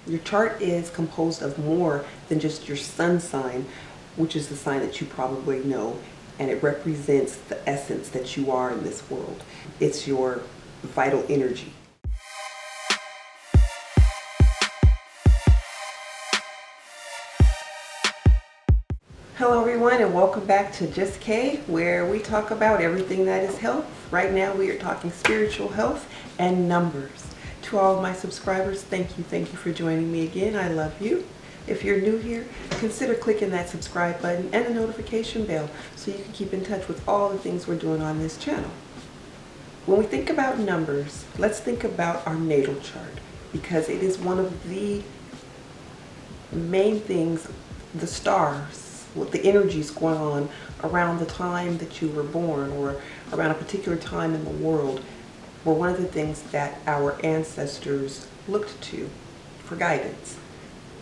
Your chart is composed of more than just your sun sign, which is the sign that you probably know, and it represents the essence that you are in this world. It's your vital energy. Hello everyone, and welcome back to Just K, where we talk about everything that is health. Right now we are talking spiritual health and numbers. To all of my subscribers, thank you for joining me again. I love you. If you're new here, consider clicking that subscribe button and the notification bell so you can keep in touch with all the things we're doing on this channel. When we think about numbers, let's think about our natal chart, because it is one of the main things, the stars, with the energies going on around the time that you were born or around a particular time in the world, were one of the things that our ancestors looked to for guidance.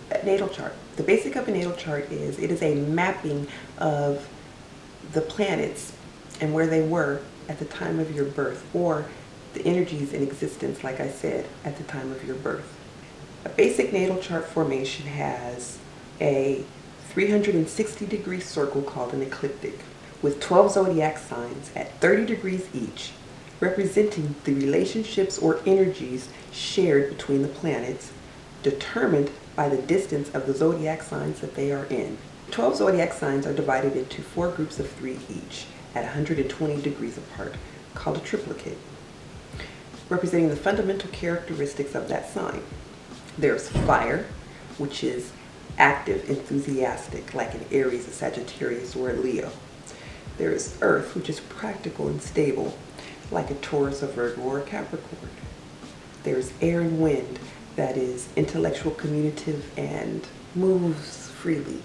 A natal chart. The basic of a natal chart is, it is a mapping of the planets and where they were at the time of your birth, or the energies in existence, like I said, at the time of your birth. A basic natal chart formation has a 360-degree circle called an ecliptic, with 12 zodiac signs at 30 degrees each, representing the relationships or energies shared between the planets, determined by the distance of the zodiac signs that they are in. 12 zodiac signs are divided into 4 groups of 3 each, at 120 degrees apart, called a triplicate, representing the fundamental characteristics of that sign. There's fire, which is active, enthusiastic, like an Aries, a Sagittarius, or a Leo. There is earth, which is practical and stable, like a Taurus, a Virgo, or a Capricorn. There's air and wind, that is intellectual, communicative, and moves freely,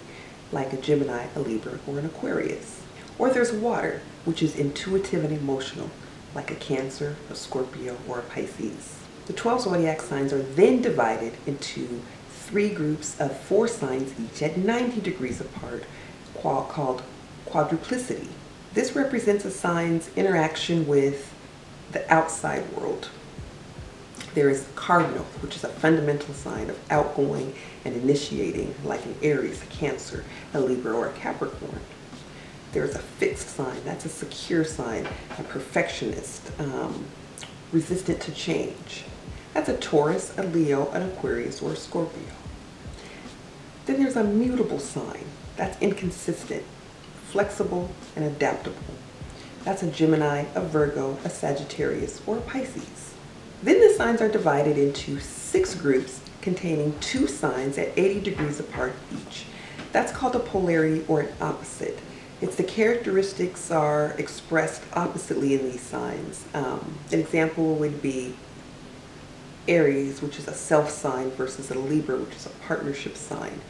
like a Gemini, a Libra, or an Aquarius. Or there's water, which is intuitive and emotional, like a Cancer, a Scorpio, or a Pisces. The 12 zodiac signs are then divided into 3 groups of 4 signs each at 90 degrees apart, called quadruplicity. This represents a sign's interaction with the outside world. There is cardinal, which is a fundamental sign of outgoing and initiating, like an Aries, a Cancer, a Libra, or a Capricorn. There's a fixed sign, that's a secure sign, a perfectionist, resistant to change. That's a Taurus, a Leo, an Aquarius, or a Scorpio. Then there's a mutable sign, that's inconsistent, flexible, and adaptable. That's a Gemini, a Virgo, a Sagittarius, or a Pisces. Then the signs are divided into 6 groups containing 2 signs at 80 degrees apart each. That's called a polarity or an opposite. It's the characteristics are expressed oppositely in these signs. An example would be Aries, which is a self sign, versus a Libra, which is a partnership sign,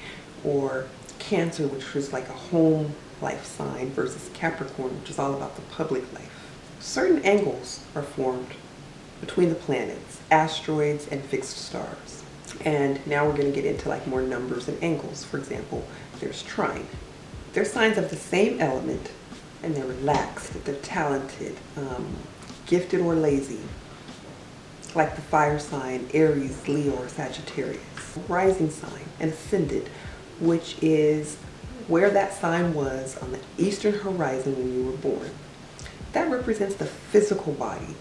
or Cancer, which is like a home life sign, versus Capricorn, which is all about the public life. Certain angles are formed between the planets, asteroids, and fixed stars. And now we're going to get into like more numbers and angles. For example, there's trine. They're signs of the same element, and they're relaxed, they're talented, gifted, or lazy, like the fire sign Aries, Leo, or Sagittarius. Rising sign and ascendant, which is where that sign was on the eastern horizon when you were born. That represents the physical body,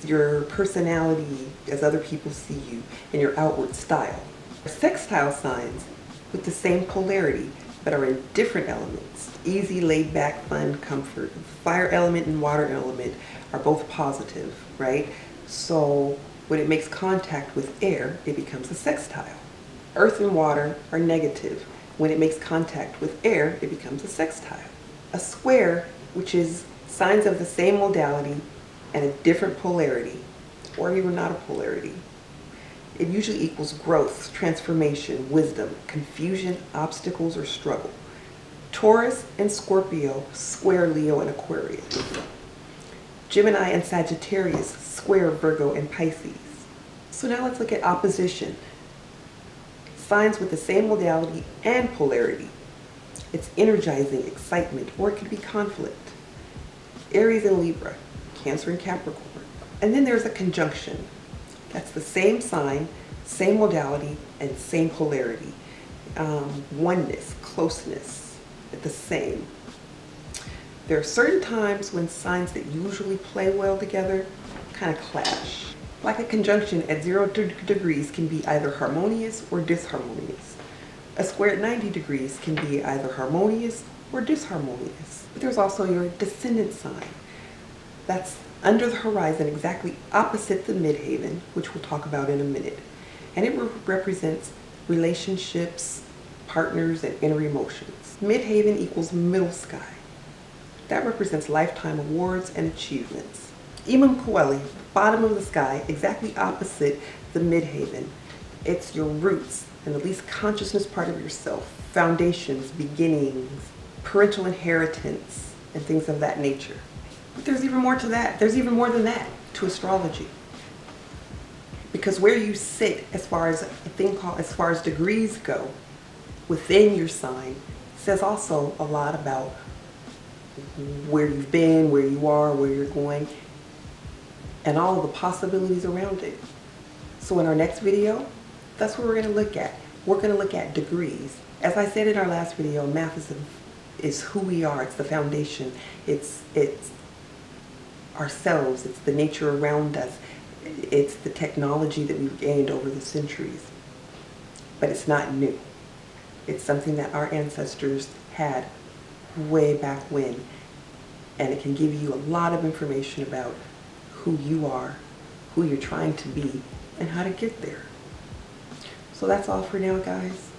your personality as other people see you, and your outward style. Sextile signs with the same polarity, but are in different elements. Easy, laid back, fun, comfort. Fire element and water element are both positive, right? So when it makes contact with air, it becomes a sextile. Earth and water are negative. When it makes contact with air, it becomes a sextile. A square, which is signs of the same modality and a different polarity, or even not a polarity. It usually equals growth, transformation, wisdom, confusion, obstacles, or struggle. Taurus and Scorpio square Leo and Aquarius. Gemini and Sagittarius square Virgo and Pisces. So now let's look at opposition. Signs with the same modality and polarity. It's energizing, excitement, or it could be conflict. Aries and Libra, Cancer and Capricorn. And then there's a conjunction. That's the same sign, Same modality and same polarity. Oneness, closeness, the same. There are certain times when signs that usually play well together kind of clash. Like a conjunction at 0 degrees can be either harmonious or disharmonious. A square at 90 degrees can be either harmonious or disharmonious. But there's also your descendant sign. That's under the horizon, exactly opposite the midheaven, which we'll talk about in a minute. And it represents relationships, partners, and inner emotions. Midheaven equals middle sky. That represents lifetime awards and achievements. Imam Coeli, bottom of the sky, exactly opposite the midheaven. It's your roots and the least consciousness part of yourself, foundations, beginnings, parental inheritance, and things of that nature. But there's even more to that. There's even more than that to astrology. Because where you sit as far as degrees go within your sign says also a lot about where you've been, where you are, where you're going, and all of the possibilities around it. So in our next video, that's what we're going to look at. We're going to look at degrees. As I said in our last video, math is who we are. It's the foundation. It's ourselves. It's the nature around us. It's the technology that we've gained over the centuries. But it's not new. It's something that our ancestors had way back when. And it can give you a lot of information about who you are, who you're trying to be, and how to get there. So that's all for now, guys.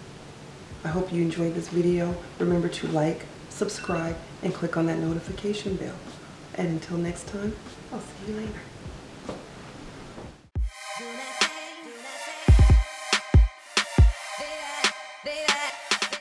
I hope you enjoyed this video. Remember to like, subscribe, and click on that notification bell. And until next time, I'll see you later.